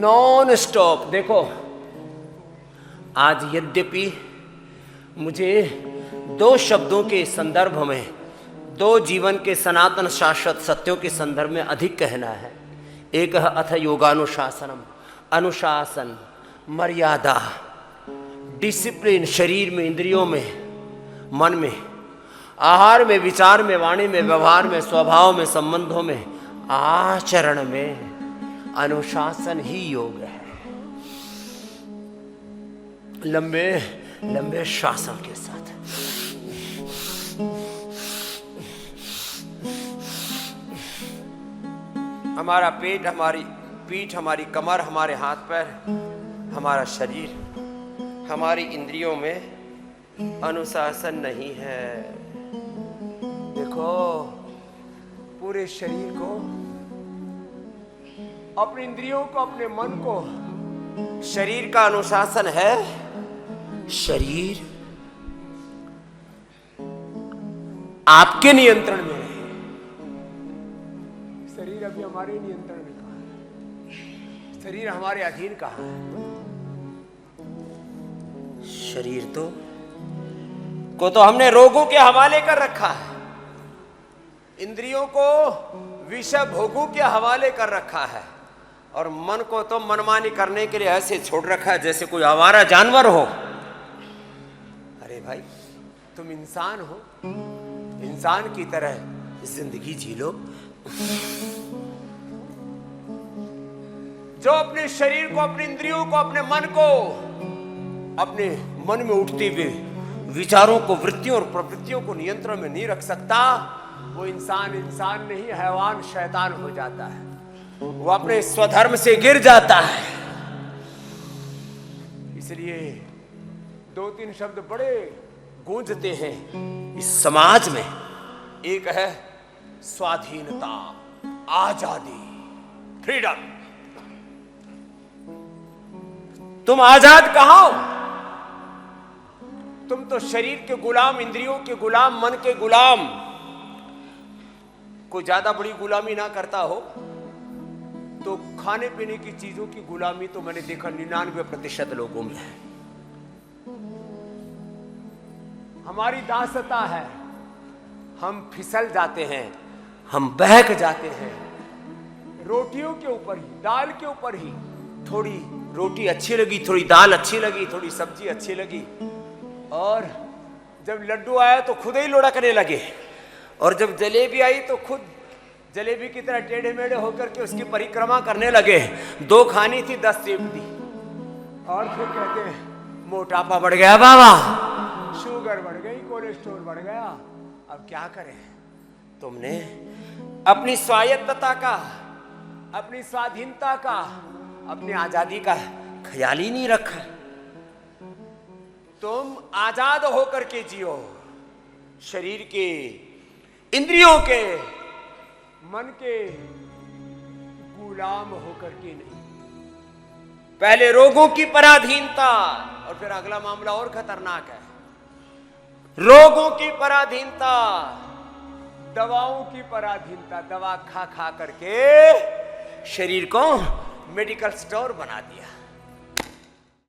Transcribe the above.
Non stop. देखो आज यद्यपि मुझे दो शब्दों के संदर्भ में, दो जीवन के सनातन शाश्वत सत्यों के संदर्भ में अधिक कहना है। एक है अथ योगानुशासनम, अनुशासन, मर्यादा, डिसिप्लिन, शरीर में, इंद्रियों में, मन में, आहार में, विचार में, वाणी में, व्यवहार में, स्वभाव में, संबंधों में, आचरण में। अनुशासन ही योग है। लंबे लंबे शासन के साथ। हमारा पेट, हमारी पीठ, हमारी कमर, हमारे हाथ पैर, हमारा शरीर, हमारी इंद्रियों में अनुशासन नहीं है। देखो पूरे शरीर को, अपनी इंद्रियों को, अपने मन को, शरीर का अनुशासन है। शरीर आपके नियंत्रण में है। शरीर अभी हमारे नियंत्रण में कहाँ है? शरीर हमारे अधीन कहाँ है? शरीर तो हमने रोगों के हवाले कर रखा है। इंद्रियों को विषय भोगों के हवाले कर रखा है, और मन को तो मनमानी करने के लिए ऐसे छोड़ रखा है जैसे कोई आवारा जानवर हो। अरे भाई तुम इंसान हो, इंसान की तरह जिंदगी जी लो। जो अपने शरीर को, अपनी इंद्रियों को, अपने मन को, अपने मन में उठते हुए विचारों को, वृत्तियों और प्रवृत्तियों को नियंत्रण में नहीं रख सकता, वो इंसान नहीं, हैवान, शैतान हो जाता है। वो अपने स्वधर्म से गिर जाता है। इसलिए दो तीन शब्द बड़े गूंजते हैं इस समाज में। एक है स्वाधीनता, आजादी, फ्रीडम। तुम आजाद कहां हो? तुम तो शरीर के गुलाम, इंद्रियों के गुलाम, मन के गुलाम। कोई ज्यादा बड़ी गुलामी ना करता हो तो खाने पीने की चीजों की गुलामी तो मैंने देखा 99% लोगों में है। हमारी दासता है, हम फिसल जाते हैं, हम बहक जाते हैं रोटियों के ऊपर ही, दाल के ऊपर ही। थोड़ी रोटी अच्छी लगी, थोड़ी दाल अच्छी लगी, थोड़ी सब्जी अच्छी लगी, और जब लड्डू आया तो खुद ही लुढ़कने लगे, और जब जलेबी आई तो खुद जलेबी की तरह टेढ़े मेढ़े होकर के उसकी परिक्रमा करने लगे। 2 खानी थी, 10 सेब दी, और फिर कहते हैं मोटापा बढ़ गया बाबा, शुगर बढ़ गई, कोलेस्ट्रॉल बढ़ गया। अब क्या करें? तुमने अपनी स्वायत्तता का, अपनी स्वाधीनता का, अपनी आजादी का ख्याल ही नहीं रखा। तुम आजाद होकर के जियो, शरीर के, इंद्रियों के, मन के गुलाम होकर के नहीं। पहले रोगों की पराधीनता, और फिर अगला मामला और खतरनाक है। रोगों की पराधीनता, दवाओं की पराधीनता। दवा खा खा करके शरीर को मेडिकल स्टोर बना दिया।